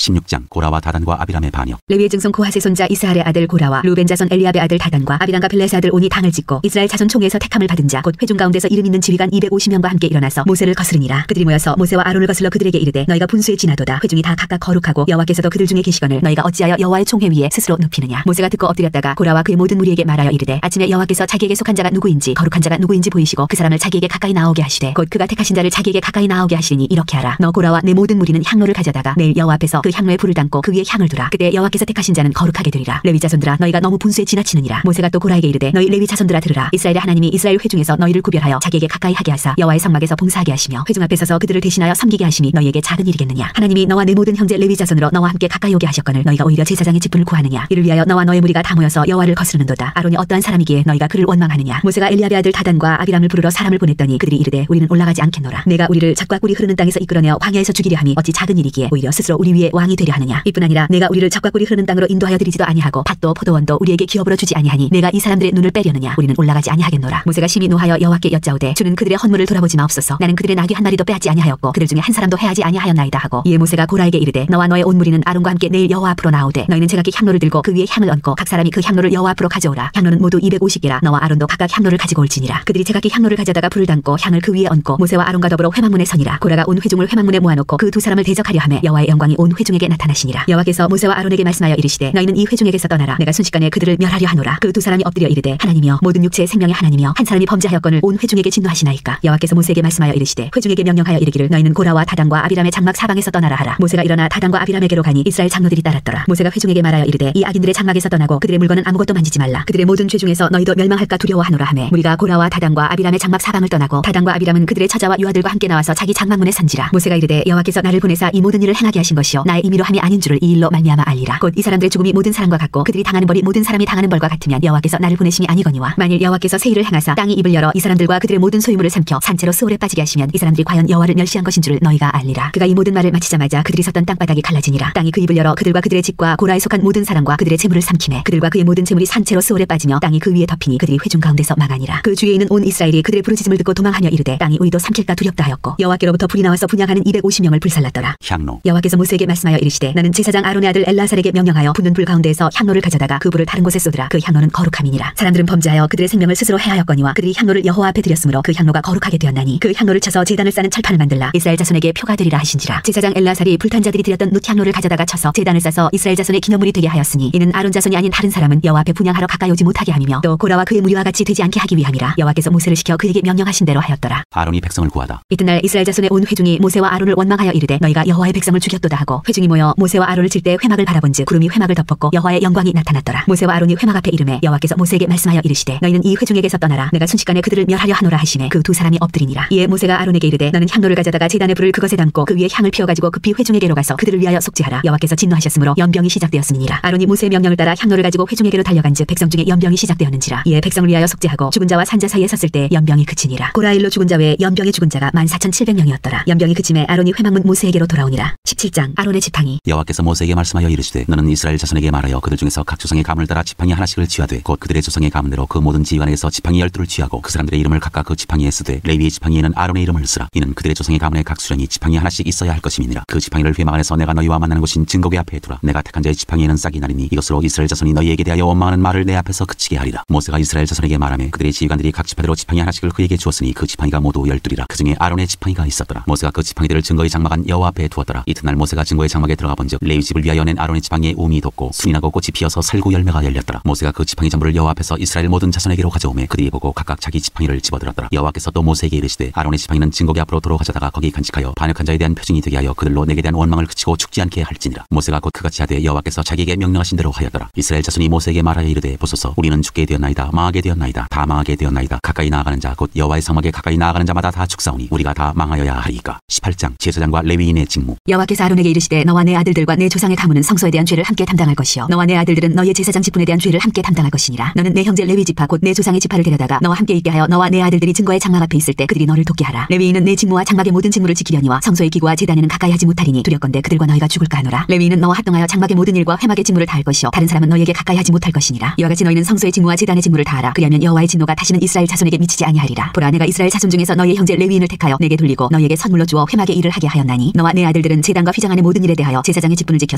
16장 고라와 다단과 아비람의 반역. 레위의 증손 고핫의 손자 이스할의 아들 고라와 루벤 자손 엘리압의 아들 다단과 아비람과 블레셋의 아들 온이 당을 짓고 이스라엘 자손 총회에서 택함을 받은 자 곧 회중 가운데서 이름 있는 지휘관 250명과 함께 일어나서 모세를 거스르니라. 그들이 모여서 모세와 아론을 거슬러 그들에게 이르되 너희가 분수에 지나도다. 회중이 다 각각 거룩하고 여호와께서도 그들 중에 계시거늘 너희가 어찌하여 여호와의 총회 위에 스스로 눕히느냐. 모세가 듣고 엎드렸다가 고라와 그의 모든 무리에게 말하여 이르되 아침에 여호와께서 자기에게 속한 자가 누구인지 거룩한 자가 누구인지 보이시고 그 사람을 자기에게 가까이 나오게 하시되 곧 그가 택하신 자를 자기에게 가까이 나오게 하시니 이렇게 하라. 너 고라와 내 모든 무리는 향로를 가져다가 내일 여호와 앞에서 그 향로에 불을 담고 그 위에 향을 두라. 그때 여호와께서 택하신 자는 거룩하게 되리라. 레위 자손들아 너희가 너무 분수에 지나치느니라. 모세가 또 고라에게 이르되 너희 레위 자손들아 들으라. 이스라엘의 하나님이 이스라엘 회중에서 너희를 구별하여 자기에게 가까이 하게 하사 여호와의 성막에서 봉사하게 하시며 회중 앞에 서서 그들을 대신하여 섬기게 하심이 너희에게 작은 일이겠느냐. 하나님이 너와 내 모든 형제 레위 자손으로 너와 함께 가까이 오게 하셨거늘 너희가 오히려 제사장의 직분을 구하느냐. 이를 위하여 너와 너의 무리가 다 모여서 여호와를 거스르는도다. 아론이 어떠한 사람이기에 너희가 그를 원망하느냐. 모세가 엘리압의 아들 다단과 아비람을 부르러 사람을 보냈더니 그들이 이르되 우리는 올라가지 않겠노라. 내가 우리를 적과 꿀이 흐르는 땅에서 이끌어내어 광야에서 죽이려 함이 어찌 작은 일이기에 오히려 스스로 우리 위에 왕이 되려 하느냐. 이뿐 아니라 내가 우리를 적과 꿀이 흐르는 땅으로 인도하여 드리지도 아니하고 밭도 포도원도 우리에게 기업으로 주지 아니하니 내가 이 사람들의 눈을 빼려느냐. 우리는 올라가지 아니하겠노라. 모세가 심히 노하여 여호와께 여짜오되 주는 그들의 헌물을 돌아보지 마옵소서. 나는 그들의 나귀 한 마리도 빼앗지 아니하였고 그들 중에 한 사람도 해하지 아니하였나이다 하고 이에 모세가 고라에게 이르되 너와 너의 온 무리는 아론과 함께 내일 여호와 앞으로 나오되 너희는 제각기 향로를 들고 그 위에 향을 얹고 각 사람이 그 향로를 여호와 앞으로 가져오라. 향로는 모두 250개라 너와 아론도 각각 향로를 가지고 올지니라. 그들이 제각기 향로를 가져다가 불을 담고 향을 그 위에 얹고 모세와 아론과 더불어 회막문에 서니라. 고라가 온 회중을 회막문에 모아놓고 그 두 사람을 대적하려 하매 여호와의 영광이 온 회중에게 나타나시니라. 여호와께서 모세와 아론에게 말씀하여 이르시되 너희는 이 회중에게서 떠나라. 내가 순식간에 그들을 멸하려 하노라. 그 두 사람이 엎드려 이르되 하나님이여 모든 육체의 생명의 하나님이여 한 사람이 범죄하였거늘 온 회중에게 진노하시나이까. 여호와께서 모세에게 말씀하여 이르시되 회중에게 명령하여 이르기를 너희는 고라와 다단과 아비람의 장막 사방에서 떠나라 하라. 모세가 일어나 다단과 아비람에게로 가니 이스라엘 장로들이 따랐더라. 모세가 회중에게 말하여 이르되 이 악인들의 장막에서 떠나고 그들의 물건은 아무것도 만지지 말라. 그들의 모든 죄 중에서 너희도 멸망할까 두려워하노라 하매 무리가 고라와 다단과 아비람의 장막 사방을 떠나고 다단과 아비람은 그들의 처자와 유아들과 함께 나와서 자기 장막문에 선지라. 모세가 이르되 여호와께서 나를 보내사 이 모든 일을 행하게 하신 것이요 나의 임의로 함이 아닌 줄을 이 일로 말미암아 알리라. 곧 이 사람들의 죽음이 모든 사람과 같고 그들이 당하는 벌이 모든 사람이 당하는 벌과 같으면 여호와께서 나를 보내심이 아니거니와 만일 여호와께서 새 일을 행하사 땅이 입을 열어 이 사람들과 그들의 모든 소유물을 삼켜 산채로 스올에 빠지게 하시면 이 사람들이 과연 여호와를 멸시한 것인 줄을 너희가 알리라. 그가 이 모든 말을 마치자마자 그들이 섰던 땅바닥이 갈라지니라. 땅이 그 입을 열어 그들과 그들의 집과 고라에 속한 모든 사람과 그들의 재물을 삼키매 그들과 그의 모든 재물이 산채로 스올에 빠지며 땅이 그 위에 덮이니 그들이 회중 가운데서 망하니라. 그 주위에 있는 온 이스라엘이 그들의 부르짖음을 듣고 도망하며 이르되 땅이 우리도 삼킬까 두렵다 하였고 여호와께로부터 불이 나와서 분향하는 250명을 불살랐더라. 향로. 여호와께서 모세에게 말씀하여 이르시되 나는 제사장 아론의 아들 엘라살에게 명령하여 붙는 불 가운데에서 향로를 가져다가 그 불을 다른 곳에 쏟으라. 그 향로는 거룩함이니라. 사람들은 범죄하여 그들의 생명을 스스로 해하였거니와 그들이 향로를 여호와 앞에 드렸으므로 그 향로가 거룩하게 되었나니 그 향로를 쳐서 제단을 싸는 철판을 만들라. 이스라엘 자손에게 표가 되리라 하신지라. 제사장 엘라살이 불탄 자들이 드렸던 놋향로를 가져다가 쳐서 제단을 싸서 이스라엘 자손의 기념물이 되게 하였으니 이는 아론 자손이 아닌 다른 사람은 여호와 앞에 분향하러 가까이 오지 못하게 함이며 또 고라와 그의 무리와 같이 되지 않게 하기 위함이라. 여호와께서 모세를 시켜 그에게 명령하신 대로 하였더라. 아론이 백성을 구하다. 이튿날 이스라엘 자손의 온 회중이 모세와 아론을 원망하여 이르되 너희가 여호와의 백성을 죽였도다 하고 회중이 모여 모세와 아론을 칠 때 회막을 바라본즉 구름이 회막을 덮었고 여호와의 영광이 나타났더라. 모세와 아론이 회막 앞에 이르매 여호와께서 모세에게 말씀하여 이르시되 너희는 이 회중에게서 떠나라. 내가 순식간에 그들을 멸하려 하노라 하시매 그 두 사람이 엎드리니라. 이에 모세가 아론에게 이르되 너는 향로를 가져다가 제단의 불을 그것에 담고 그 위에 향을 피워가지고 급히 회중에게로 가서 그들을 위하여 속죄하라. 여호와께서 진노하셨으므로 연병이 시작되었음이니라. 아론이 모세의 명령을 따라 향로를 가지고 회중에게로 달려간즉 백성 중에 연병이 시작되었는지라. 이에 백성을 위하여 속죄하고 죽은 자와 산자 사이에 섰을 때 연병이 그치니라. 고라 일로 죽은 자 외에 연병에 죽은 자가 14,700명이었더라. 연병이 그침에 아론이 회막문 모세에게로 돌아오니라. 17장 아론의 지팡이. 여호와께서 모세에게 말씀하여 이르시되 너는 이스라엘 자손에게 말하여 그들 중에서 각 조상의 가문을 따라 지팡이 하나씩을 취하되 곧 그들의 조상의 가문대로 그 모든 지휘관에서 지팡이 12를 취하고 그 사람들의 이름을 각각 그 지팡이에 쓰되 레위의 지팡이에는 아론의 이름을 쓰라. 이는 그들의 조상의 가문의 각 수령이 지팡이 하나씩 있어야 할 것임이니라. 그 지팡이를 회막 안에서 내가 너희와 만나는 곳인 증거궤 앞에 두라. 내가 택한 자의 지팡이에는 싹이 나리니 이것으로 이스라엘 자손이 너희에게 대하여 원망하는 말을 내 앞에서 그치게 하리라. 모세가 이스라엘 자손에게 말하며 그들의 지휘관들이 각 지파대로 지팡이 하나씩을 그에게 주었으니 그 지팡이가 모두 12이라. 그 중에 아론의 지팡이가 있었더라. 모세가 그 지팡이들을 증거의 장막 안 여호와 앞에 두었더라. 이튿날 모세가 증거의 장막에 들어가 본즉 레위 집을 위하여 낸 아론의 지팡이에 우미 돋고 순이 나고 꽃이 피어서 살구 열매가 열렸더라. 모세가 그 지팡이 전부를 여호와 앞에서 이스라엘 모든 자손에게로 가져오매 그들이 보고 각각 자기 지팡이를 집어들었더라. 여호와께서 또 모세에게 이르시되 아론의 지팡이는 증거궤 앞으로 도로 가져다가 거기 간직하여 반역한 자에 대한 표징이 되게 하여 그들로 내게 대한 원망을 그치고 죽지 않게 할지니라. 모세가 곧 그같이 하되 여호와께서 자기에게 명령하신 대로 하였더라. 이스라엘 자손이 모세에게 말하여 이르되 보소서 우리는 죽게 되었나이다. 망하게 되었나이다. 다 망하게 되었나이다. 가까이 나아가는 자 곧 여호와의 성막에 가까이 나아가는 자마다 다 죽사오니 우리가 다 망하여야 하리이까. 18장 제사장과 레위인의 직무. 여호와께서 아론에게 이르시되 너와 내 아들들과 내 조상의 가문은 성소에 대한 죄를 함께 담당할 것이요 너와 내 아들들은 너희의 제사장 직분에 대한 죄를 함께 담당할 것이니라. 너는 내 형제 레위 지파 곧 내 조상의 지파를 데려다가 너와 함께 있게 하여 너와 내 아들들이 증거의 장막 앞에 있을 때 그들이 너를 돕게 하라. 레위인은 내 직무와 장막의 모든 직무를 지키려니와 성소의 기구와 제단에는 가까이 하지 못하리니 두렵건대 그들과 너희가 죽을까 하노라. 레위인은 너와 합동하여 장막의 모든 일과 회막의 직무를 다할 것이요 다른 사람은 너희에게 가까이 하지 못할 것이니라. 이와 같이 너희는 성소의 직무와 제단의 직무를 다하라. 그리하면 여호와의 진노가 다시는 이스라엘 자손에게 미치지 아니하리라. 보라 내가 이스라엘 자손 중에서 너희의 형제 레위인을 택하여 내게 돌리고 너희에게 선물로 주어 회막의 일을 하게 하였나니 너와 내 아들들은 제단과 휘장 안의 모든 일에 대하여 제사장의 직분을 지켜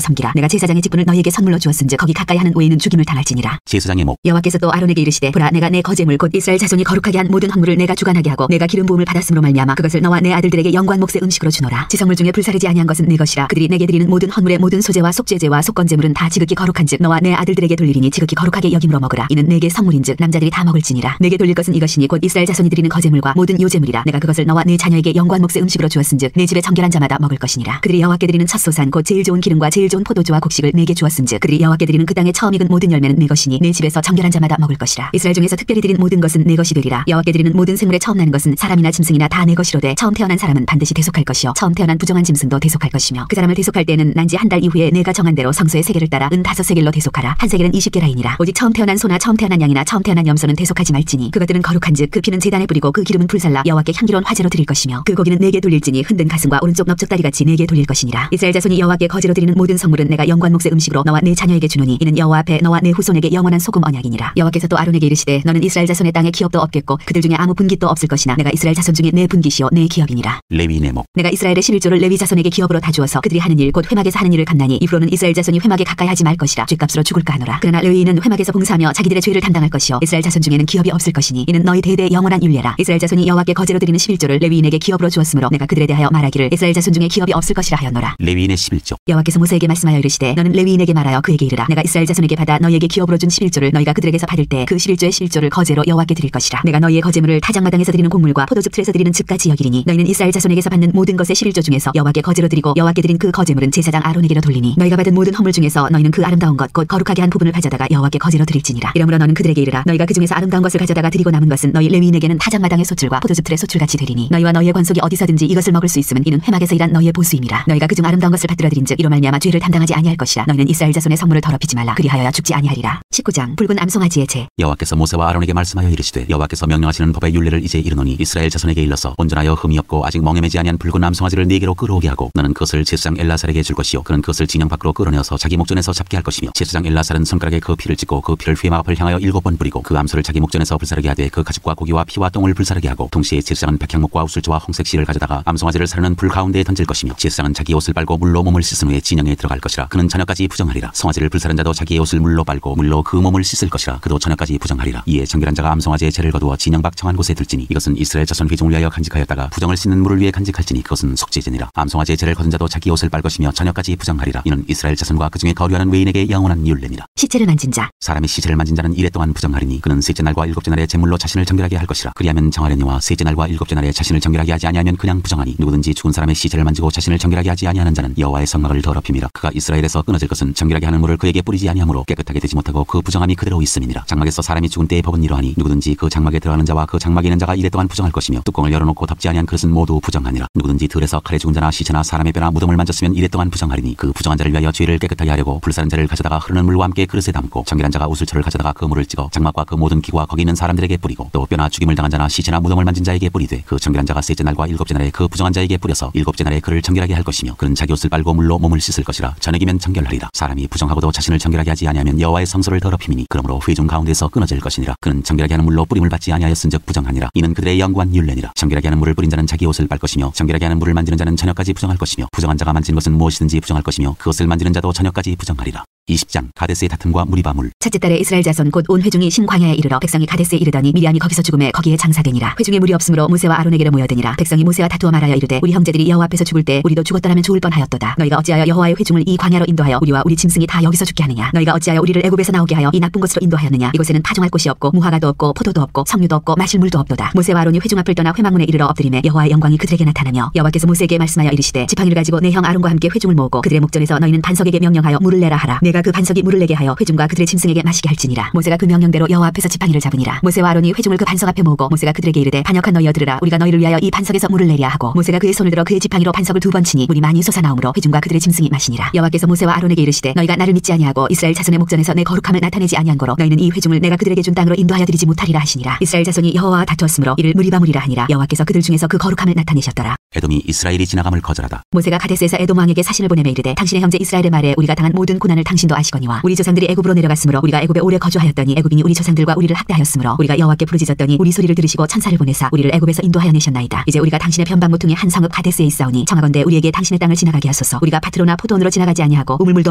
섬기라. 내가 제사장의 직분을 너희에게 선물로 주었은즉 거기 가까이 하는 외에는 죽임을 당할지니라. 제사장의 목. 여호와께서 또 아론에게 이르시되 보라 내가 내 거제물 곧 이스라엘 자손이 거룩하게 한 모든 헌물을 내가 주관하게 하고 내가 기름 부음을 받았으므로 말미암아 그것을 너와 내 아들들에게 영광 몫의 음식으로 주노라. 지성물 중에 불사르지 아니한 것은 내 것이라. 그들이 내게 드리는 모든 헌물의 모든 소제와 속죄제와 속건제물은 다 지극히 거룩한즉 너와 내 아들들에게 돌리리니 지극히 거룩하게 여김으로 먹으라. 이는 내게 성물인즉 남자들이 다 먹을지니라. 내게 돌릴 것은 이것이니 곧 이스라엘 자손이 드리는 거제물과 모든 요제물이라. 내가 그것을 너와 내 자녀에게 영광 몫의 음식으로 주었은즉 내 집에 정결한 자마다 먹을 것이니라. 그들이 여호와께 드리는 첫 소산 곧 제일 좋은 기름과 제일 좋은 포도주와 곡식을 내게 주었은즉 그들이 여호와께 드리는 그 땅의 처음 익은 모든 열매는 내 것이니 내 집에서 정결한 자마다 먹을 것이라. 이스라엘 중에서 특별히 드린 모든 것은 내 것이 되리라. 여호와께 드리는 모든 생물에 처음 나는 것은 사람이나 짐승이나 다 내 것이로되 처음 태어난 사람은 반드시 대속할 것이요 처음 태어난 부정한 짐승도 대속할 것이며 그 사람을 대속할 때는 난지 한 달 이후에 내가 정한 대로 성소의 세겔을 따라 은 5세겔로 대속하라. 한 세겔은 20게라이니라. 오직 처음 태어난 소나 처음 태어난 양이나 처음 태어난 염소는 대속하지 말지니 그것들은 거룩한즉 그 피는 제단에 뿌리고 그 기름은 불살라 여호와께 향기로운 화제로 드릴 것이며 그 고기는 내게 돌릴지니 흔든 가슴과 오른쪽 넓적다리같이 내게 돌릴 것이니라. 이스라엘 자손이 여호와께 거제로 드리는 모든 성물은 내가 영광 몫의 음식으로 너와 내 자녀에게 주노니 이는 여호와 앞에 너와 내 후손에게 영원한 소금 언약이니라. 여호와께서 또 아론에게 이르시되 너는 이스라엘 자손의 땅에 기업도 없겠고 그들 중에 아무 분깃도 없을 것이나 내가 이스라엘 자손 중에 내 분깃이요 내 기업이니라. 레위인의 목. 내가 이스라엘의 11조를 레위 자손에게 기업으로 다 주어서 그들이 하는 일 곧 회막에서 하는 일을 감나니 이후로는 이스라엘 자손이 회막에 가까이 하지 말 것이라. 죗값으로 죽을까 하노라. 그러나 레위인은 회막에서 봉사하며 자기들의 죄를 담당할 것이요 이스라엘 자손 중에는 기업이 없을 것이니 이는 너희 대대 영원한 율례라. 이스라엘 자손이 여호와께 거제로 드리는 11조를 레위인에게 기업으로 주었으므로 내가 그들에 대하여 말하기를 이스라엘 자손 중에 기업이 없을 것이라 하였노라. 레위인의 11조. 여호와께서 모세에게 말씀하여 이르시되 너는 레위인에게 말하여 그에게 이르라. 내가 이스라엘 자손에게 받아 너희에게 기업으로 준 11조를 너희가 그들에게서 받을 때 그 11조의 11조를 거제로 여호와께 드릴 것이라. 내가 너희의 거제물을 타작마당에서 드리는 곡물과 포도즙 틀에서 드리는 즙같이 여기리니 너희는 이스라엘 자손에게서 받는 모든 것의 11조 중에서 여호와께 거제로 드리고 여호와께 드린 그 거제물은 제사장 아론에게로 돌리니 너희가 받은 모든 헌물 중에서 너희는 그 아름다운 것 곧 거룩하게 한 부분을 가져다가 여호와께 거제로 드릴지니라. 이러므로 너는 그들에게 이르라. 너희가 그 중에서 아름다운 것을 가져다가 드리고 남은 것은 너희 레위인에게는 타작마당의 소출과 포도즙 틀의 소출같이 되리니 너희와 너희의 권속이 어디서든지 이것을 먹을 수 있음은 이는 회막에서 일한 너희의 보수임이라. 너희가 그중 아름다운 것을 받들어 드린즉 이로 말미암아 죄를 담당하지 아니할 것이라. 너희는 이스라엘 자손의 성물을 더럽히지 말라. 그리하여야 죽지 아니하리라. 19장 붉은 암송아지의 제. 여호와께서 모세와 아론에게 말씀하여 이르시되 여호와께서 명령하시는 법의 율례를 이제 이르노니 이스라엘 자손에게 일러서 온전하여 흠이 없고 아직 멍에매지 아니한 붉은 암송아지를 4개로 끌어오게 하고 너는 그것을 제사장 엘라살에게 줄 것이요 그는 그것을 진영 밖으로 끌어내어서 자기 목전에서 잡게 할 것이며 제사장 엘라살은 손가락에 그 피를 찍고 그 피를 회막 앞을 향하여 7번 뿌리고 그 암소를 자기 목전에서 불사르게 하되 그 가죽과 고기와 피와 똥을 불사르게 하고 동시에 제사장은 백향목과 우슬초와 홍색 실을 가져다가 암송아지를 사르는 불 가운데에 던질 것이며 제사장은 자기 옷을 빨고 물로 몸을 씻은 후에 진영에 들어갈 것이라. 그는 저녁까지 부정하리라. 송아지를 불사른 자도 자기의 옷을 물로 빨고 물로 그 몸을 씻을 것이라. 그도 저녁까지 부정하리라. 이에 정결한 자가 암송아지의 죄를 거두어 진영 밖 정한 곳에 둘지니 이것은 이스라엘 자손 회중을 위하여 간직하였다가 부정을 씻는 물을 위해 간직할지니 그것은 속죄제니라. 암송아지의 죄를 거둔 자도 자기 옷을 빨 것이며 저녁까지 부정하리라. 이는 이스라엘 자손과 그 중에 거류하는 외인에게 영원한 율례니라. 시체를 만진 자. 사람이 시체를 만진 자는 이래 동안 부정하리니 그는 셋째 날과 일곱째 날에 제물로 자신을 정결하게 할 것이라. 그리하면 정하려니와 셋째 날과 일곱째 날에 자신을 정결하게 하지 아니하면 그냥 부정하니 누구든지 죽은 사람의 시체를 만지고 자신을 정결하게 하지 아니하는 자는 여호와의 성막을 더럽힘이라. 그가 이스라엘에서 끊어질 것은 정결하게 하는 물을 그에게 뿌리지 아니하므로 깨끗하게 되지 못하고 그 부정함이 그대로 있음이니라. 장막에서 사람이 죽은 때의 법은 이러하니 누구든지 그 장막에 들어가는 자와 그 장막에 있는 자가 이래 동안 부정할 것이며 뚜껑을 열어놓고 덮지 아니한 그릇은 모두 부정하니라. 누구든지 들에서 칼에 죽은 자나 시체나 사람의 뼈나 무덤을 만졌으면 이래 동안 부정하리니 그 부정한 자를 위하여 죄를 깨끗하게 하려고 불사른 자를 가져다가 흐르는 물과 함께 그릇에 담고 정결한 자가 우슬초를 가져다가 그 물을 찍어 장막과 그 모든 기구와 거기 있는 사람들에게 뿌리고 또 뼈나 죽임을 당한 자나 시체나 무덤을 만진 자에게 뿌리되 그 정결한 자가 셋째 날과 일곱째 날에 그 부정한 자에게 뿌려서 일곱째 날에 그를 정결하게 할 것이며 그는 자기 옷을 빨고 물로 몸을 씻을 것이라. 저녁이면 정결하리라. 사람이 부정하고도 자신을 정결하게 하지 아니하면 여호와의 성소를 더럽히니 그러므로 회중 가운데서 끊어질 것이니라. 그는 정결하게 하는 물로 뿌림을 받지 아니하였은즉 부정하니라. 이는 그들의 영구한 율례니라. 정결하게 하는 물을 뿌린 자는 자기 옷을 빨 것이며 정결하게 하는 물을 만지는 자는 저녁까지 부정할 것이며 부정한 자가 만진 것은 무엇이든지 부정할 것이며 그것을 만지는 자도 저녁까지 부정하리라. 20장 가데스의 다툼과 무리바물. 첫째 달에 이스라엘 자손 곧 온 회중이 신광야에 이르러 백성이 가데스에 이르더니 미리암이 거기서 죽음에 거기에 장사되니라. 회중에 물이 없으므로 모세와 아론에게로 모여드니라. 백성이 모세와 다투어 말하여 이르되 우리 형제들이 여호와 앞에서 죽을 때 우리도 죽었더라면 좋을 뻔하였도다. 너희가 어찌하여 여호와의 회중을 이 광야로 인도하여 우리와 우리 짐승이 다 여기서 죽게 하느냐. 너희가 어찌하여 우리를 애굽에서 나오게 하여 이 나쁜 곳으로 인도하였느냐. 이곳에는 파종할 곳이 없고 무화과도 없고 포도도 없고 석류도 없고 마실 물도 없도다. 모세와 아론이 회중 앞을 떠나 회막문에 이르러 엎드리매 여호와의 영광이 그들에게 나타나며 여호와께서 모세에게 말씀하여 이르시되 지팡이를 가지고 내 형 아론과 함께 회중을 모으고 그들의 목전에서 너희는 반석에게 명령하여 물을 내라 하라. 내가 그 반석이 물을 내게 하여 회중과 그들의 짐승에게 마시게 할지니라. 모세가 그 명령대로 여호와 앞에서 지팡이를 잡으니라. 모세와 아론이 회중을 그 반석 앞에 모으고 모세가 그들에게 이르되 반역한 너희여 들으라. 우리가 너희를 위하여 이 반석에서 물을 내랴 하고 모세가 그의 손을 들어 그의 지팡이로 반석을 2번 치니 물이 많이 솟아나오므로 회중과 그들의 짐승이 마시니라. 여호와께서 모세와 아론에게 이르시되 너희가 나를 믿지 아니하고 이스라엘 자손의 목전에서 내 거룩함을 나타내지 아니한 거로 너희는 이 회중을 내가 그들에게 준 땅으로 인도하여 드리지 못하리라 하시니라. 이스라엘 자손이 여호와와 다투었으므로 이를 무리바물이라 하니라. 여호와께서 그들 중에서 그 거룩함을 나타내셨더라. 에돔이 이스라엘이 지나감을 거절하다. 모세가 가데스에서 에돔 왕에게 사신을 보내며 이르되 당신의 형제 이스라엘의 말에 우리가 당한 모든 고난을 당신도 아시거니와 우리 조상들이 애굽으로 내려갔으므로 우리가 애굽에 오래 거주하였더니 애굽인이 우리 조상들과 우리를 학대하였으므로 우리가 여호와께 부르짖었더니 우리 소리를 들으시고 천사를 보내사 우리를 애굽에서 인도하여 내셨나이다. 이제 우리가 당신의 변방 모퉁이 한 성읍 가데스에 있사오니 청하건대 우리에게 당신의 땅을 지나가게 하소서. 우리가 밭으로나 포도원으로 지나가지 아니하고 우물물도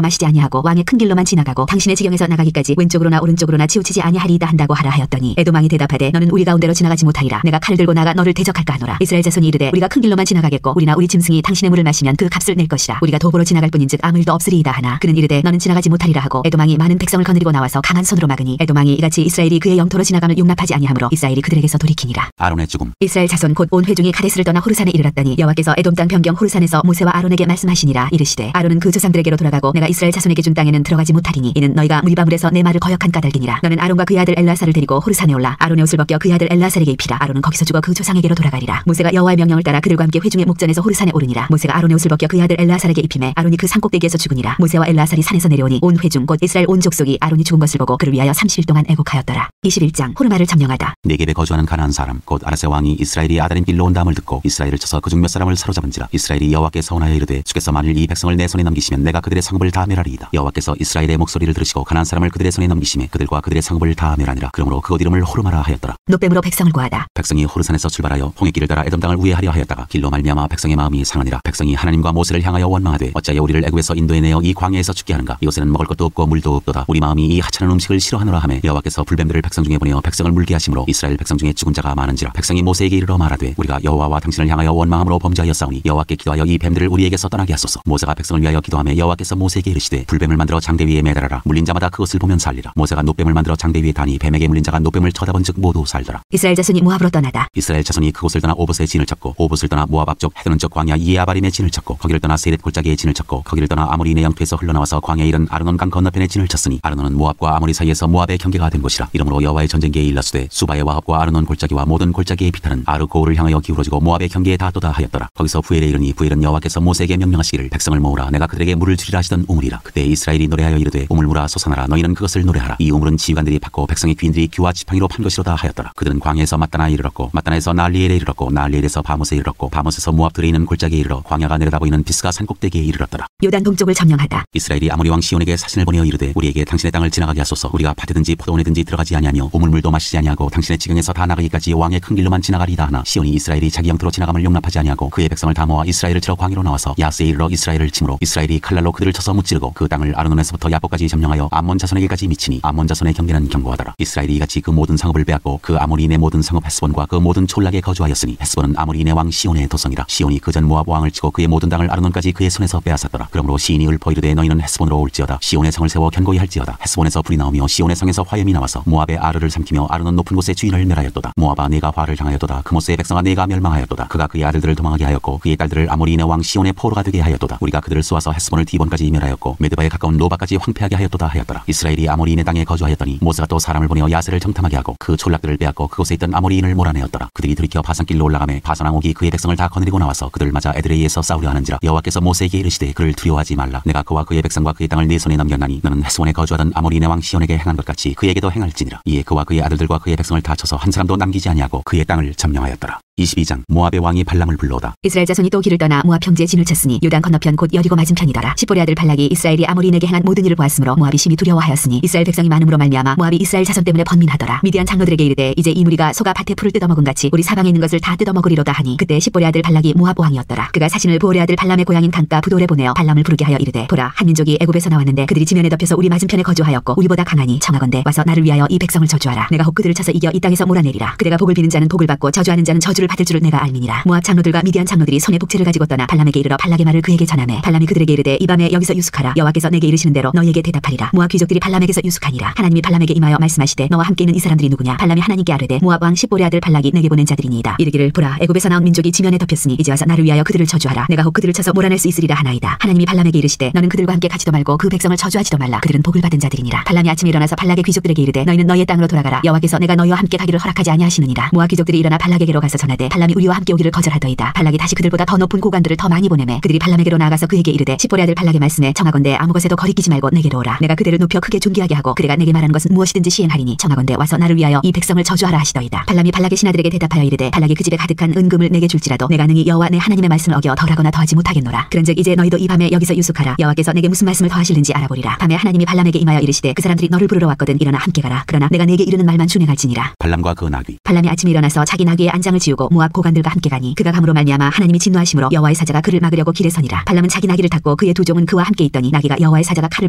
마시지 아니하고 왕의 큰 길로만 지나가고 당신의 지경에서 나가기까지 왼쪽으로나 오른쪽으로나 치우치지 아니하리이다 한다고 하라 하였더니 에돔 왕이 대답하되 너는 우리 가운데로 지나가지 못하리라. 내가 칼을 들고 나가 너를 대적할까 하노라. 이스라엘 자손이 이르되 우리가 큰 길로만 지나가겠고 우리나 우리 짐승이 당신의 물을 마시면 그 값을 낼 것이라. 우리가 도보로 지나갈 뿐인즉 아무 일도 없으리이다 하나 그는 이르되 너는 지나가지 못하리라 하고 에돔 왕이 많은 백성을 거느리고 나와서 강한 손으로 막으니 에돔 왕이 이같이 이스라엘이 그의 영토로 지나감을 용납하지 아니하므로 이스라엘이 그들에게서 돌이키니라. 아론의 죽음. 이스라엘 자손 곧 온 회중이 가데스를 떠나 호르산에 이르렀더니 여호와께서 에돔 땅 변경 호르산에서 모세와 아론에게 말씀하시니라. 이르시되 아론은 그 조상들에게로 돌아가고 내가 이스라엘 자손에게 준 땅에는 들어가지 못하리니 이는 너희가 무리바물에서 내 말을 거역한 까닭이니라. 너는 아론과 그의 아들 엘라사를 데리고 호르산에 올라 아론의 옷을 벗겨 그의 아들 엘라사에게 입히라. 아론은 거기서 죽어 그 조상에게로 돌아가리라. 모세가 여호와의 명령을 따라 그들과 함께 회중의 목전에서 호르산에 오르니라. 모세가 아론의 옷을 벗겨 그의 아들 엘라사에게 입히매 아론이 그 산꼭대기에서 죽으니라. 모세와 엘라살이 산에서 내려오니 온 회중 곧 이스라엘 온 족속이 아론이 죽은 것을 보고 그를 위하여 30일 동안 애곡하였더라. 21장 호르마를 점령하다. 네겝에 거주하는 가나안 사람 곧 아라세 왕이 이스라엘이 아다림 길로 온다함을 듣고 이스라엘을 쳐서 그중 몇 사람을 사로잡은지라. 이스라엘이 여호와께 서원하여 이르되 주께서 만일 이 백성을 내 손에 넘기시면 내가 그들의 성읍을 다 멸하리이다. 여호와께서 이스라엘의 목소리를 들으시고 가나안 사람을 그들의 손에 넘기시매 그들과 그들의 성읍을 다 멸하니라. 그러므로 그곳 이름을 호르마라 하였더라. 노뱀으로 백성을 구하다. 백성이 호르산에서 출발하여 홍해길을 따라 에돔 땅을 우회하려 하였다가 길로 말미암아 백성의 마음이 상하니라. 백성이 하나님과 모세를 향하여 원망하되 어찌하여 우리를 애굽에서 인도해내어 이 광야에서 죽게 하는가. 이곳에는 먹을 것도 없고 물도 없도다. 우리 마음이 이 하찮은 음식을 싫어하노라 하매 여호와께서 불뱀들을 백성 중에 보내어 백성을 물게 하심으로 이스라엘 백성 중에 죽은 자가 많은지라. 백성이 모세에게 이르러 말하되 우리가 여호와와 당신을 향하여 원망함으로 범죄하였사오니 여호와께 기도하여 이 뱀들을 우리에게서 떠나게 하소서. 모세가 백성을 위하여 기도하며 여호와께서 모세에게 이르시되 불뱀을 만들어 장대 위에 매달아라. 물린 자마다 그것을 보면 살리라. 모세가 노뱀을 만들어 장대 위에 다니 뱀에게 물린 자가 노뱀을 쳐다본즉 모두 살더라. 이스라엘 자손이 모압으로 떠나다. 이스라엘 자손이 그곳을 떠나 오봇의 진을 쳤고 오봇을 떠나 모압 앞쪽 헤드는 쪽 광야 이에아바림의 진을 쳤고 거기를 떠나 세렛 골짜기의 진을 쳤고 거기를 떠나 아모리인의 영토에서 흘러나와서 광야에 이른 아르논 강 건너편의 진을 쳤으니 아르논은 모압과 아모리 사이에서 모압의 경계가 된 곳이라. 이러므로 여호와의 전쟁기에 일렀으되 수바의 와합과 아르논 골짜기와 모든 골짜기의 비탈은 아르고울을 향하여 기울어지고 모압의 경계에 닿도다 하였더라. 거기서 부엘에 이르니 부엘은 여호와께서 모세에게 명령하시기를 백성을 모으라 내가 그들에게 물을 주리라 하시던 우물이라. 그때 이스라엘이 노래하여 이르되 우물물아 솟아나라 너희는 그것을 노래하라. 이 우물은 지휘관들이 받고 백성의 귀인들이 규와 지팡이로 판 것이로다 하였더라. 그들은 광야에서 마따나에 이르렀고 마따나에서 나알리엘에 이르렀고 나알리엘에서 바못에 이르렀고 바못에서 모압 들에 있는 골짜기에 이르러 광야가 내려다 보이는 비스가 산꼭대기에 이르렀더라. 요단 동쪽을 점령하다. 이스라엘이 아모리 왕 시온에게 사신을 보내어 이르되 우리에게 당신의 땅을 지나가게 하소서. 우리가 밭에든지 포도원에든지 들어가지 아니하며 우물물도 마시지 아니하고 당신의 지경에서 다 나가기까지 왕의 큰 길로만 지나가리이다 하나 시온이 이스라엘이 자기 영토로 지나감을 용납하지 아니하고 그의 백성을 다 모아 이스라엘을 치러 광야로 나와서 야스에 이르러 이스라엘을 치므로 이스라엘이 칼날로 그들을 쳐서 무찌르고 그 땅을 아르논에서부터 야보까지 점령하여 암몬 자손에게까지 미치니 암몬 자손의 경계는 견고하더라. 이스라엘이 이같이 그 모든 성읍을 빼앗고 그 아모리인의 모든 성읍 헤스본과 그 모든 촌락에 거주하였으니 헤스본은 아모리인의 왕 시온의 도성이라. 시온이 그전 모압 왕을 치고 그의 모든 땅을 아르논까지 그의 손에서 빼앗았더라. 그러므로 시인이 읊어 이르되 너희는 헤스본으로 올지어다. 시온의 성을 세워 견고히 할지어다. 헤스본에서 불이 나오며 시온의 성에서 화염이 나와서 모압의 아르를 삼키며 아르논 높은 곳의 주인을 멸하였도다. 모압아 내가 화를 당하였도다. 그모스의 백성아 내가 멸망하였도다. 그가 그의 아들들을 도망하게 하였고 그의 딸들을 아모리인의 왕 시온의 포로가 되게 하였도다. 우리가 그들을 쏘아서 헤스본을 디본까지 멸하였고 메드바에 가까운 노바까지 황폐하게 하였도다 하였더라. 이스라엘이 아모리인의 땅에 거주하였더니 모세가 또 사람을 보내어 야세를 정탐하게 하고 그 촌락들을 빼앗고 그곳에 있던 아모리인을 몰아내었더라. 그들이 들이켜 바산길로 올라가매 바산 왕옥이 그의 백성을 다 거느리고 나와서 그들을 맞아 에드레이에서 싸우려 하는지라. 여호와께서 모세에게 이르시되 그를 두려워하지 말라. 내가 그와 그의 백성과 그의 땅을 네 손에 넘겼나니 너는 헤스본에 거주하던 아모리인의 왕 시온에게 행한 것 같이 그에게도 행할지니라. 이에 그와 그의 아들들과 그의 백성을 다 쳐서 한 사람도 남기지 아니하고 그의 땅을 점령하였더라. 22장 모압의 왕이 발람을 불러오다. 이스라엘 자손이 또 길을 떠나 모압 평지에 진을 쳤으니 요단 건너편 곧 여리고 맞은편이더라. 십볼의 아들 발락이 이스라엘이 아모리인에게 행한 모든 일을 보았으므로 모압이 심히 두려워하였으니 이스라엘 백성이 많음으로 말미암아 모압이 이스라엘 자손 때문에 번민하더라. 미디안 장로들에게 이르되 이제 이 무리가 소가 밭에 풀을 뜯어먹은 같이 우리 사방에 있는 것을 다 뜯어먹으리로다 하니 그때 십볼의 아들 발락이 모압 왕이었더라. 그가 사신을 보올의 아들 발람의 고향인 강가 부돌에 보내어 발람을 부르게 하여 이르되 보라 한 민족이 애굽에서 나왔는데 그들이 지면에 덮여서 우리 맞은편에 거주하였고 우리보다 강하니 청하건대 와서 나를 위하여 이 백성을 저주하라. 내가 혹 그들을 쳐서 이겨 이 땅에서 몰아내리라. 그대가 복을 비는 자는 복을 받고 저주하는 자는 저주를 받을 줄을 내가 알미니라. 모압 장로들과 미디안 장로들이 손에 복채를 가지고 떠나 발람에게 이르러 발락의 말을 그에게 전하매 발람이 그들에게 이르되 이 밤에 여기서 유숙하라. 여호와께서 내게 이르시는 대로 너희에게 대답하리라. 모압 귀족들이 발람에게서 유숙하니라. 하나님이 발람에게 임하여 말씀하시되 너와 함께 있는 이 사람들이 누구냐. 발람이 하나님께 아뢰되 모압 왕 십볼의 아들 발락이 내게 보낸 자들이니이다. 이르기를 보라 애굽에서 나온 민족이 지면에 덮였으니 이제 와서 나를 위하여 그들을 저주하라. 내가 혹 그들을 쳐서 몰아낼 수 있으리라 하나이다. 하나님이 발람에게 이르시되 너는 그들과 함께 가지도 말고 그 백성을 저주하지도 말라. 그들은 복을 받은 자들이니라. 발람이 아침에 일어나서 발락의 귀족들에게 이르되 너희는 너희의 땅으로 돌아가라. 여호와께서 내가 너희와 함께 가기를 허락하지 아니하시느니라. 모압 귀족들이 일어나 발락에게로 가서 전하되 말하되 발람이 우리와 함께 오기를 거절하더이다. 발락이 다시 그들보다 더 높은 고관들을 더 많이 보내매 그들이 발람에게로 나아가서 그에게 이르되 십보리 아들 발락의 말씀에 청하건대 아무것에도 거리끼지 말고 내게로 오라. 내가 그대를 높여 크게 존귀하게 하고 그대가 내게 말하는 것은 무엇이든지 시행하리니 청하건대 와서 나를 위하여 이 백성을 저주하라 하시더이다. 발람이 발락의 신하들에게 대답하여 이르되 발락이 그 집에 가득한 은금을 내게 줄지라도 내가 능히 여호와 내 하나님의 말씀을 어겨 덜하거나 더하지 못하겠노라. 그런즉 이제 너희도 이 밤에 여기서 유숙하라. 여호와께서 내게 무슨 말씀을 더하실는지 알아보리라. 밤에 하나님이 발람에게 임하여 이르시되 그 사람들이 너를 부르러 왔거든 일어나 함께 가라. 그러나 내가 내게 이르는 말만 준행할지니라. 발람과 그 나귀. 발람이 아침에 일어나서 자기 나귀의 안장을 지우고 모압 고관들과 함께 가니 그가 감으로 말미암아 하나님이 진노하심으로 여호와의 사자가 그를 막으려고 길에 서니라. 발람은 자기 나귀를 탔고 그의 두 종은 그와 함께 있더니 나귀가 여호와의 사자가 칼을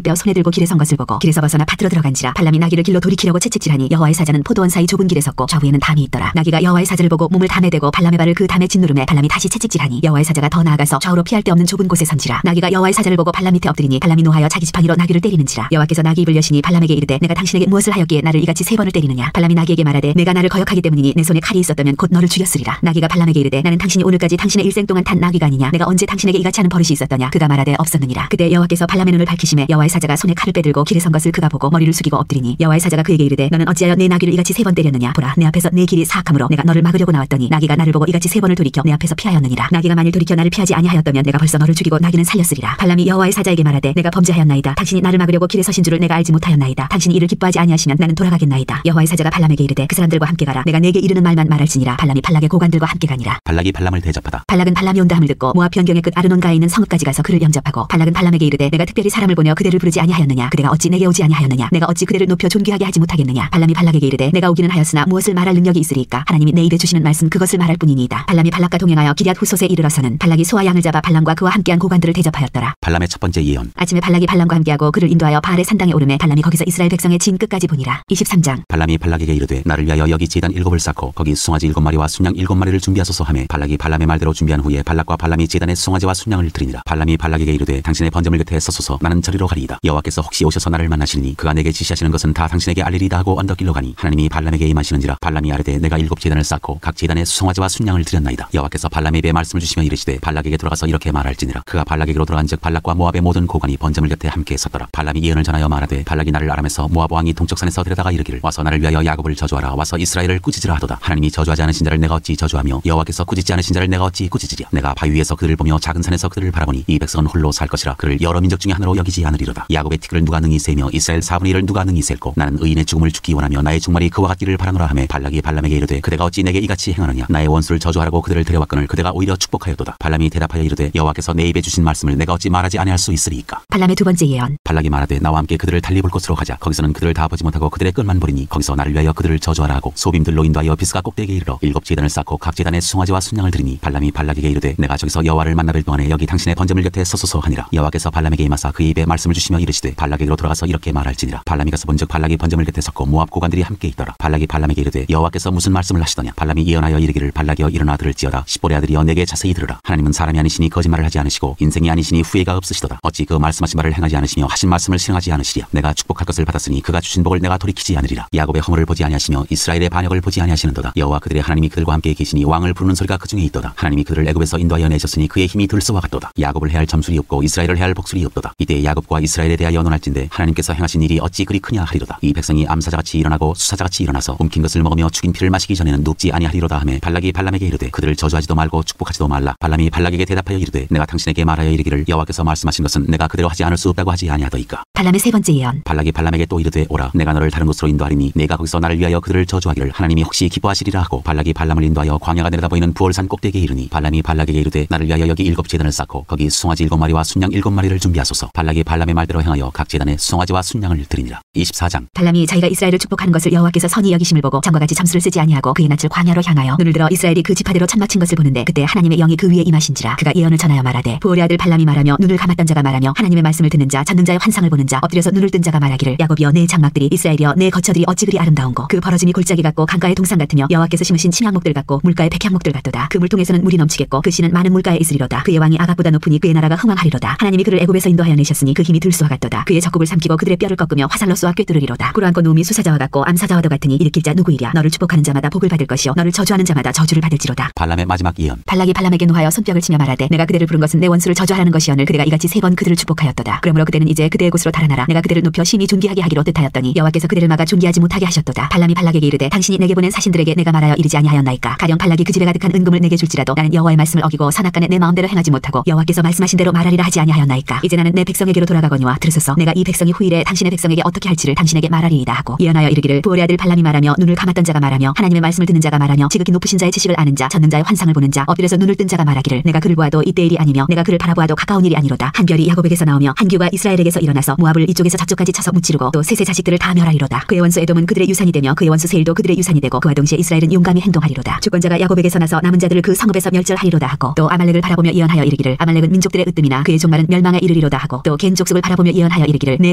빼어 손에 들고 길에 선 것을 보고 길에서 벗어나 밭으로 들어간지라. 발람이 나귀를 길로 돌이키려고 채찍질하니 여호와의 사자는 포도원 사이 좁은 길에 섰고 좌우에는 담이 있더라. 나귀가 여호와의 사자를 보고 몸을 담에 대고 발람의 발을 그 담에 짓누르매 발람이 다시 채찍질하니 여호와의 사자가 더 나아가서 좌우로 피할 데 없는 좁은 곳에 선지라. 나귀가 여호와의 사자를 보고 발람 밑에 엎드리니 발람이 노하여 자기 지팡이로 나귀를 때리는지라. 여호와께서 나귀 입을 여시니 발람에게 이르되 내가 당신에게 무엇을 하였기에 나를 이같이 3번을 때리느냐. 발람이 나귀에게 말하되 내가 나를 거역하기 때문이니 내 손에 칼이 있었다면 곧 너를 죽였으리라. 나귀가 발람에게 이르되 나는 당신이 오늘까지 당신의 일생 동안 탄 나귀가 아니냐. 내가 언제 당신에게 이같이 하는 버릇이 있었더냐. 그가 말하되 없었느니라. 그때 여호와께서 발람의 눈을 밝히심에 여호와의 사자가 손에 칼을 빼들고 길에 선 것을 그가 보고 머리를 숙이고 엎드리니 여호와의 사자가 그에게 이르되 너는 어찌하여 내 나귀를 이같이 3번 때렸느냐. 보라 내 앞에서 내 길이 사악함으로 내가 너를 막으려고 나왔더니 나귀가 나를 보고 이같이 3번을 돌이켜 내 앞에서 피하였느니라. 나귀가 만일 돌이켜 나를 피하지 아니하였다면 내가 벌써 너를 죽이고 나귀는 살렸으리라. 발람이 여호와의 사자에게 말하되 내가 범죄하였나이다. 당신이 나를 막으려고 길에 서신 줄을 내가 알지 못하였나이다. 당신이 이를 기뻐하지 아니하시면 나는 돌아가겠나이다. 여호와의 사자가 발람에게 이르되 그 사람들과 함께 가라. 내가 내게 이르는 말만 말할지니라. 발람이 발락의 고관들과 함께 가니라. 발락이 발람을 대접하다. 발락은 발람이 온다 함을 듣고 모압 변경의 끝 아르논가에 있는 성읍까지 가서 그를 영접하고 발락은 발람에게 이르되 내가 특별히 사람을 보내어 그대를 부르지 아니하였느냐. 그대가 어찌 내게 오지 아니하였느냐. 내가 어찌 그대를 높여 존귀하게 하지 못하겠느냐. 발람이 발락에게 이르되 내가 오기는 하였으나 무엇을 말할 능력이 있으리까. 하나님이 내 입에 주시는 말씀 그것을 말할 뿐이니이다. 발람이 발락과 동행하여 기럇 후솥에 이르러서는 발락이 소와 양을 잡아 발람과 그와 함께한 고관들을 대접하였더라. 발람의 첫 번째 예언. 아침에 발락이 발람과 함께하고 그를 인도하여 바알의 산당에 오르매 발람이 거기서 이스라엘 백성의 진 끝까지 보니라. 23장. 발람이 발락에게 이르되 나를 위하여 여기 제단 7을 쌓고 거기 수송아지 7마리와 순양 7마리를 준비하소서 하매 발락이 발람의 말대로 준비한 후에 발락과 발람이 제단에 수송아지와 순양을 드리니라. 발람이 발락에게 이르되 당신의 번제물 곁에 서소서 나는 저리로 가리이다. 여호와께서 혹시 오셔서 나를 만나시니 그가 내게 지시하시는 것은 다 당신에게 알리리다 하고 언덕길로 가니 하나님이 발람에게 임하시는지라. 발람이 아뢰되 내가 7 제단을 쌓고 각 제단에 수송아지와 순양을 드렸나이다. 여호와께서 발람에 대해 말씀을 주시며 이르시되 발락에게 돌아가서 이렇게 말할지니라. 그가 발락에게로 돌아간즉 발락과 모압의 모든 고관이 번제물 곁에 함께 섰더라. 발람이 예언을 전하여 말하되 발락이 나를 아람에서 모압 왕이 동쪽산에서 데려다가 이르기를 와서 나를 위하여 야곱을 저주하라. 와서 이스라엘을 꾸짖으라 하도다. 하나님이 저주하지 않으신 자를 내가 어찌 저주하며 여호와께서 꾸짖지 않으신 자를 내가 어찌 꾸짖으랴. 내가 바위 위에서 그들을 보며 작은 산에서 그들을 바라보니 이 백성은 홀로 살 것이라. 그를 여러 민족 중에 하나로 여기지 않으리로다. 야곱의 티끌을 누가 능히 세며 이스라엘 4분의 1을 누가 능히 셀고 나는 의인의 죽음을 죽기 원하며 나의 종말이 그와 같기를 바라노라 하매 발락이 발람에게 이르되 그대가 어찌 내게 이같이 행하느냐. 나의 원수를 저주하라고 그들을 데려왔거늘 그대가 오히려 축복하였도다. 발람이 대답하여 이르되 여호와께서 내 입에 주신 말씀을 내가 어찌 말하지 아니할 수 있으리이까. 발람의 두 번째 예언. 발락이 말하되 나와 함께 그들을 달리 볼 곳으로 가자. 거기서는 그들을 다 보지 못하고 그들의 끝만 보리니 거기서 나를 위하여 그들을 저주하라 하고 소빔들로 인도하여 비스가 꼭대기에 이르러 7 제단을 쌓고 각 제단에 숭아지와 순양을 드리니 발람이 발락에게 이르되 내가 저기서 여호와를 만나뵐 동안에 여기 당신의 번제물 곁에 서소서 하니라. 여호와께서 발람에게 임하사 그의 입에 말씀을 주시며 이르시되 발락에게로 돌아가서 이렇게 말할지니라. 발람이 가서 본즉 발락이 번제물 곁에 섰고 모압 고관들이 함께 있더라. 발락이 발람에게 이르되 여호와께서 무슨 말씀을 하시더냐. 발람이 예언하여 이르기를 발락이여 일어나 들을지어다. 십보리 아들이여 내게 자세히 들으라. 하나님은 사람이 아니시니 거짓말을 하지 않으시고 인생이 아니시니 후회가 없으시도다. 어찌 그 말씀하신 바를 행하지 않으시며 하신 말씀을 실행하지 않으시랴. 내가 축복할 것을 받았으니 그가 주신 복을 내가 돌이키지 않으리라. 야곱의 허물을 보지 아니하시며 이스라엘의 반역을 보지 아니하시는도다. 여호와 그들의 하나님이 그들과 함께 계시니 왕을 부르는 소리가 그 중에 있도다. 하나님이 그들을 애굽에서 인도하여 내셨으니 그의 힘이 들소와 같도다. 야곱을 해할 점술이 없고 이스라엘을 해할 복술이 없도다. 이때 야곱과 이스라엘에 대하여 논할진대 하나님께서 행하신 일이 어찌 그리 크냐 하리로다. 이 백성이 암사자같이 일어나고 수사자같이 일어나서 움킨 것을 먹으며 죽인 피를 마시기 전에는 눕지 아니하리로다 하매 발락이 발람에게 이르되 그들을 저주하지도 말고 축복하지도 말라. 발람이 발락에게 대답하여 이르되 내가 당신에게 말하여 이르기를 여호와께서 말씀하신 것은 내가 그대로 하지 않을 수 없다고 하지 아니하더이까. 발람의 세 번째 예언. 발락이 발람에게 또 이르되 오라 내가 너를 다른 곳으로 인도하리니 내가 거기서 나를 위하여 그들을 저주하기를 하나님이 혹시 기뻐하시리라 하고 발락이 발람을 인도하여 광야가 내려다보이는 부올산 꼭대기에 이르니 발람이 발락에게 이르되 나를 위하여 여기 7 제단을 쌓고 거기 숭아지 7마리와 순양 7마리를 준비하소서. 발락이 발람의 말대로 행하여 각 제단에 숭아지와 순양을 드리니라. 24장. 발람이 자기가 이스라엘을 축복하는 것을 여호와께서 선히 여기심을 보고 전과 같이 점수를 쓰지 아니하고 그의 낯을 광야로 향하여 눈을 들어 이스라엘이 그 지파대로 천막친 것을 보는데 그때 하나님의 영이 그 위에 임하신지라. 그가 예언을 전하여 말하되 부올의 아들 발람이 말하며 눈을 감았던 자가 말하며 하나님의 말씀을 듣는 자 젖는 자의 환상을 보는 자 엎드려서 눈을 뜬 자가 말하기를 야곱이여 내 장막들이 이스라엘이여 내 거처들이 어찌 그리 아름다운고 그 벌어짐이 골짜기 같고 강가의 동산 같으며 여호와께서 심으신 침향목들 같고 물가의 백향목들 같도다. 그 물통에서는 물이 넘치겠고 그 씨는 많은 물가에 있으리로다. 그의 왕이 아각보다 높으니 그의 나라가 흥왕하리로다. 하나님이 그를 애굽에서 인도하여 내셨으니 그 힘이 들소와 같도다. 그의 적국을 삼키고 그들의 뼈를 꺾으며 화살로 쏘아 꿰뚫으리로다. 꿇어앉고 누움이 수사자와 같고 암사자와도 같으니 일으킬 자 누구이랴. 너를 축복하는 자마다 복을 받을 것이요 너를 저주하는 자마다 저주를 받을지로다. 발람의 마지막 예언. 발락이 발람에게 노하여 손뼉을 치며 말하되 내가 그대를 부른 것은 내 원수를 저주하라는 것이오늘 그대가 이같이 3번 그들을 축복하였도다. 그러므로 그대는 이제 그대의 곳으로 달아나라. 내가 그대를 높여 심히 존귀하게 하기로 뜻하였더니 여호와께서 그대를 막아 존귀하지 못하게 하셨도다. 발람이 발락에게 이르되 당신이 내게 보낸 사신들에게 내가 말하여 이르지 아니하였나이까. 하였도다. 가령 발락이 그 집에 가득한 은금을 내게 줄지라도 나는 여호와의 말씀을 어기고 선악간에 내 마음대로 행하지 못하고 여호와께서 말씀하신 대로 말하리라 하지 아니하였나이까. 이제 나는 내 백성에게로 돌아가거니와 들으소서. 내가 이 백성이 후일에 당신의 백성에게 어떻게 할지를 당신에게 말하리이다 하고 예언하여 이르기를 부올의 아들 발람이 말하며 눈을 감았던 자가 말하며 하나님의 말씀을 듣는 자가 말하며 지극히 높으신 자의 지식을 아는 자 전능자의 환상을 보는 자 엎드려서 눈을 뜬 자가 말하기를 내가 그를 보아도 이때 일이 아니며 내가 그를 바라보아도 가까운 일이 아니로다. 한 별이 야곱에게서 나오며 한 규가 이스라엘에게서 일어나서 모압을 이쪽에서 저쪽까지 쳐서 무찌르고 또 셋의 자식들을 다 멸하리로다. 그의 원수 에돔은 그들의 유산이 되며 그의 원수 세일도 그들의 유산이 되고 그와 동시에 이스라엘은 용감히 행동하리로다. 주권자가 야곱에게서 나서 남은 자들을 그 성읍에서 멸절하리로다 하고 또 아말렉을 바라보며 예언하여 이르기를 아말렉은 민족들의 으뜸이나 그의 종말은 멸망에 이르리로다 하고 또 겐 족속을 바라보며 예언하여 이르기를 내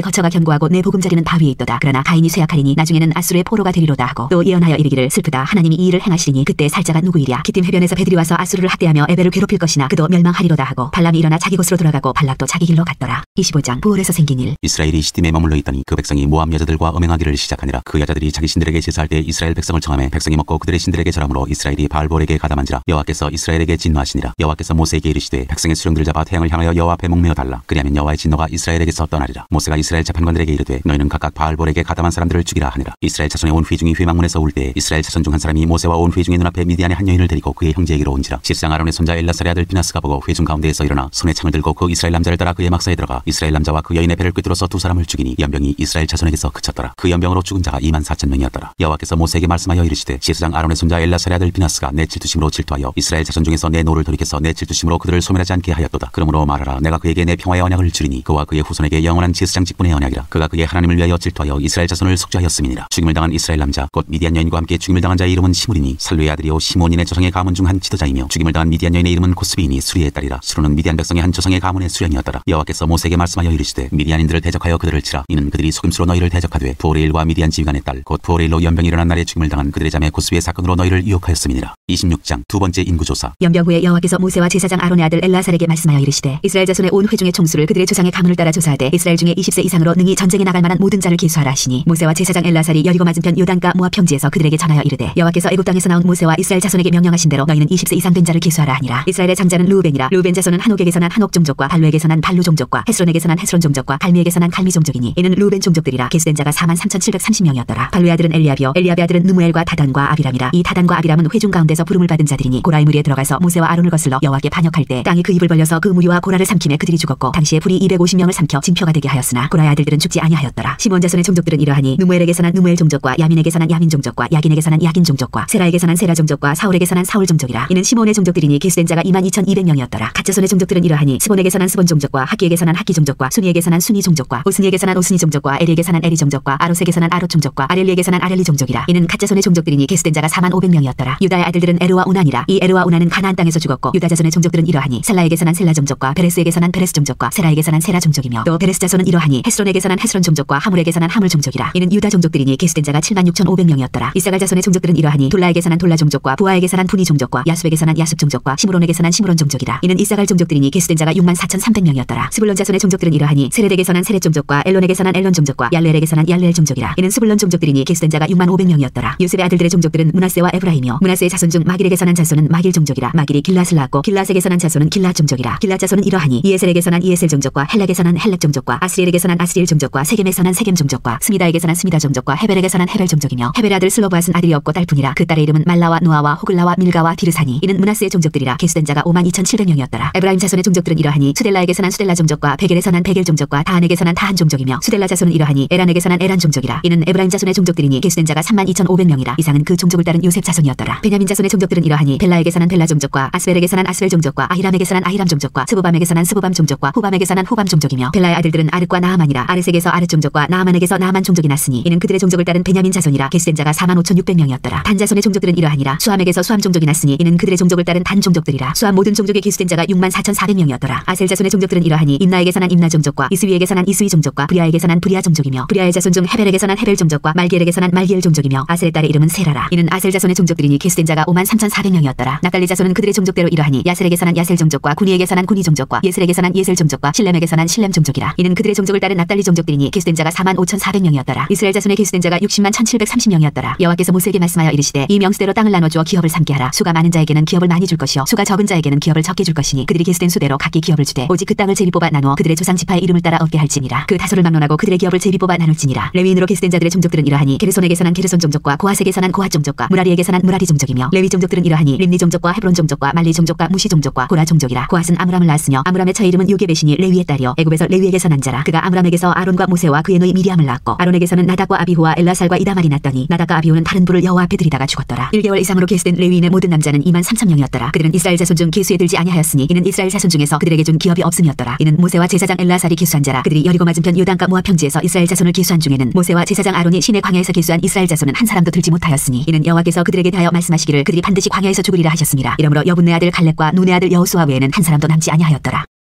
거처가 견고하고 내 보금자리는 바위에 있도다. 그러나 가인이 쇠약하리니 나중에는 아수르의 포로가 되리로다 하고 또 예언하여 이르기를 슬프다. 하나님이 이 일을 행하시리니 그때 살자가 누구이랴. 기띔 해변에서 배들이 와서 아수르를 학대하며 에벨을 괴롭힐 것이나 그도 멸망하리로다 하고 발람이 일어나 자기 곳으로 돌아가고 발락도 자기 길로 갔더라. 25장 부올에서 생긴 일. 이스라엘이 시딤에 머물러 있더니 그 백성이 모압 여자들과 음행하기를 시작하니라. 그 여자들이 자기 신들에게 제사할 때 이스라엘 백성을 청하매 백성이 먹고 그들의 신들에게 절함으로 이스라엘이 바알볼에게 가담한지라. 여호와께서 이스라엘에게 진노하시니라. 여호와께서 모세에게 이르시되 백성의 수령들을 잡아 태양을 향하여 여호와 앞에 목매어 달라. 그리하면 여호와의 진노가 이스라엘에게서 떠나리라. 모세가 이스라엘 재판관들에게 이르되 너희는 각각 바알볼에게 가담한 사람들을 죽이라 하니라. 이스라엘 자손의 온 회중이 회막문에서 올 때 이스라엘 자손 중 한 사람이 모세와 온 회중의 눈앞에 미디안의 한 여인을 데리고 그의 형제에게로 온지라. 실상 아론의 손자 엘라살의 아들 비나스가 보고 회중 가운데에서 일어나 손에 창을 들고 그 이스라엘 남자를 따라 그의 막사에 들어가 이스라엘 남자와 그 여인의 배를 꿰뚫어서 두 사람을 죽이니 연병이 이스라엘 자손에게서 그쳤더라. 그 연병으로 죽은 자가 24,000명이었더라. 여호와께서 모세에게 말씀하여 이르시되 제사장 아론의 손자 엘라살의 아들 비나스가 내 질투심으로 질투하여 이스라엘 자손 중에서 내 노를 돌이켜서 내 질투심으로 그들을 소멸하지 않게 하였도다. 그러므로 말하라. 내가 그에게 내 평화의 언약을 주리니 그와 그의 후손에게 영원한 제사장 직분의 언약이라. 그가 그의 하나님을 위하여 질투하여 이스라엘 자손을 속죄하였음이니라. 죽임을 당한 이스라엘 남자 곧 미디안 여인과 함께 죽임을 당한 자의 이름은 시므리니 살루의 아들이요 시몬인의 조상의 가문 중 한 지도자이며 죽임을 당한 미디안 여인의 이름은 고스비이니 수리의 딸이라. 수르는 미디안 백성의 한 조상의 가문의 수령이었더라. 여호와께서 모세에게 말씀하여 이르시되 미디안인들을 대적하여 그들을 치라. 이는 그들이 속임수로 너희를 대적하되 부오레일과 미디안 지휘관의 딸 곧 부오레일로 연병이 일어난 날에 죽임을 당한 그들의 자매 고스비의 사건으로 너희를 유혹하였음이니라. 26장 두 번째 인구조사. 연병 후에 여호와께서 모세와 제사장 아론의 아들 엘라살에게 말씀하여 이르시되 이스라엘 자손의 온 회중의 총수를 그들의 조상의 가문을 따라 조사하되 이스라엘 중에 20세 이상으로 능히 전쟁에 나갈 만한 모든 자를 계수하라 하시니 모세와 제사장 엘라살이 여리고 맞은편 요단가 모압 평지에서 그들에게 전하여 이르되 여호와께서 애굽 땅에서 나온 모세와 이스라엘 자손에게 명령하신 대로 너희는 20세 이상 된 자를 계수하라 하니라. 이스라엘의 장자는 르우벤이라. 르우벤 자손은 한옥에게서 난 한옥 종족과 발루에게서 난 발루 종족과 헤스론에게서 난 헤스론 종족과 갈미에게서 난 갈미 종족이니 이는 르우벤 종족들이라. 계수된 자가 43,730명이었더라. 발루의 아들은 엘리압이요 엘리압의 아들은 느무엘과 다단과 아비람이라. 이 다단과 아비람은 회중 가운데서 부름을 받은 자들이니 고라의 무리에 들어가서 모세와 아론을 거슬러 여호와께 반역할 때 땅이 그 입을 벌려서 그 무리와 고라를 삼킴에 그들이 죽었고 당시에 불이 250명을 삼켜 징표가 되게 하였으나 고라의 아들들은 죽지 아니하였더라. 시몬 자손의 종족들은 이러하니 느무엘에게서 난 느무엘 종족과 야민에게서 난 야민 종족과 야긴에게서 난 야긴 종족과 세라에게서 난 세라 종족과 사울에게서 난 사울 종족이라. 이는 시몬의 종족들이니 계수된 자가 22,200명이었더라. 갓자손의 종족들은 이러하니 스본에게서 난 스본 종족과 학기에게서 난 학기 종족과 수니에게서 난 수니 종족과 오스니에게서 난 오스니 종족과 에리에게서 난 에리 종족과 아롯에게서 난 아롯 종족과 아렐리에게서 난 아렐리 종족이라. 이는 갓자손의 종족들이니 계수된 자가 45,500명이었더라. 유다의 아들들은 에르와 우난이라. 이 에르와 우난은 가나안 땅에서 죽었고 유다 자손의 종족들은 이러하니 살라에게서 난 셀라 종족과 베레스에게서 난 베레스 종족과 세라에게서 난 세라 종족이며 또 베레스 자손은 이러하니 헤스론에게서 난 헤스론 종족과 하물에게서 난 하물 종족이라. 이는 유다 종족들이니 계수된 자가 76,500명이었더라. 이사갈 자손의 종족들은 이러하니 돌라에게서 난 돌라 종족과 부하에게서 난 분이 종족과 야숲에게서 난 야숲 종족과 시므론에게서 난 시므론 종족이라. 이는 이사갈 종족들이니 계수된 자가 64,300명이었더라. 스불론 자손의 종족들은 이러하니 세렛에게서 난 세렛 종족과 엘론에게서 난 엘론 종족과 얄레엘에게서 난 얄레엘 종족이라. 이는 스불론 종족들이니 계수된 자가 65,000명이었더라. 요셉의 아들들의 종족들은 문하세와 에브라임이요 문하세의 자손 중 마길에게서 난 자손은 마길 종족이라. 마길이 길랏을 낳았고 길랏에게서 난 자손은 길랏 종족이라. 길랏 자손은 이러하니 이에셀에게서 난 이에셀 종족과 헬렉에서 난 헬렉 종족과 아스리엘에게서 난 아스리엘 종족과 세겜에서 난 세겜 종족과 스미다에게서 난 스미다 종족과 헤벨에게서 난 헤벨 종족이며 헤벨의 아들 슬로브앗은 아들이 없고 딸뿐이라. 그 딸의 이름은 말라와 노아와 호글라와 밀가와 디르사니. 이는 문하세의 종족들이라. 계수된 자가 52,700명이었더라. 에브라임 자손의 종족들은 이러하니 수델라에게서 난 수델라 종족과 베겔에서 난 베겔 종족과 다한에게서 난 다한 종족이며 수델라 자손은 이러하니 에란에게서 난 에란 종족이라. 이는 에브라임 자손의 종족들이니 계수된 자가 32,500명이라. 이상은 그 종족을 따른 요셉 자손이었더라. 베냐민 자손의 종족들은 이러하니 벨라에게서 난 벨라 종족과 아스벨에게서 난 아스벨 종족과 아히람에게서 난 아히람 종족과 스부밤에게서 난 스부밤 종족과 후밤에게서 난 후밤 종족이며 벨라의 아들들은 아르과 나하만이라. 아르색에서 아르 종족과 나하만에게서 나하만 종족이 났으니 이는 그들의 종족을 따른 베냐민 자손이라. 계수된 자가 45,600명이었더라. 단 자손의 종족들은 이러하니라. 수함에게서 수함 종족이 났으니 이는 그들의 종족을 따른 단 종족들이라. 수함 모든 종족의 계수된 자가 64,400명이었더라. 아셀 자손의 종족들은 이러하니 임나에게서 난 임나 종족과 이스위에게서 난 이스위 종족과 브리아에게서 난 브리아 종족이며 브리아의 자손 중 헤벨에게서 난 헤벨 종족과 말기엘에게서 난 말기엘 종족이며 아셀의 딸의 이름은 세라라. 이는 아셀 자손의 종족들이니 계수된 자가 53,400명이었더라. 납달리 자손은 그들의 종족대로 이러하니 야셀에게서 난 야셀 종족과 구니에게서 난 구니 종족과 예셀에게서 난 예셀 종족과 실렘에게서 난 실렘 종족이라. 이는 그들의 종족을 따른 납달리 종족들이니 계수된 자가 45,400명이었더라. 이스라엘 자손의 계수된 자가 601,730명이었더라. 여호와께서 모세에게 말씀하여 이르시되 이 명수대로 땅을 나눠주어 기업을 삼게 하라. 수가 많은 자에게는 기업을 많이 줄 것이요 수가 적은 자에게는 기업을 적게 줄 것이니 그들이 계수된 수대로 각기 기업을 주되 오직 그 땅을 제비 뽑아 나누어 그들의 조상 지파의 이름을 따라 얻게 할지니라. 그 다소를 막론하고 그들의 기업을 제비 뽑아 나눌지니라. 레위인으로 계수된 자들의 종족들은 이러하니 게르손에게서 난 게르손 종족과 고핫에게서 난 고핫 종족과 무라리에게서 난 무라리 종족이며 레위 종족들은 이러하니 림니 종족과 헤브론 종족과 말리 종족과 무시 종족과 고라 종족이라. 고핫은 아므람을 낳았으며 아므람의 처 이름은 요게벳이니 레위의 딸이요 애굽에서 레위에게서 난 자라. 그가 아므람에게서 아론과 모세와 그의 노이 미리암을 낳았고 아론에게서는 나답과 아비후와 엘라살과 이다말이 났더니 나답과 아비후는 다른 불을 여호와 앞에 들이다가 죽었더라. 1개월 이상으로 계수된 레위인의 모든 남자는 23,000명이었더라. 그들은 이스라엘 자손 중 계수에 들지 아니하였으니 이는 이스라엘 자손 중에서 그들에게 준 기업이 없음이었더라. 이는 모세와 제사장 엘라살이 계수한 자라. 그들이 여리고 맞은편 요단가 모압 평지에서 이스라엘 자손을 계수한 중에는 모세와 제사장 아론이 시내 광야에서 계수한 이스라엘 자손은 한 사람도 들지 못하였으니 이는 여호와께서 그들에게 대하여 말씀하시기를 그들이 반드시 광야에서 죽으리라 하셨습니다. 이러므로 여분네 아들 갈렙과 눈의 아들 여호수아 외에는 한 사람도 남지 아니하였더라.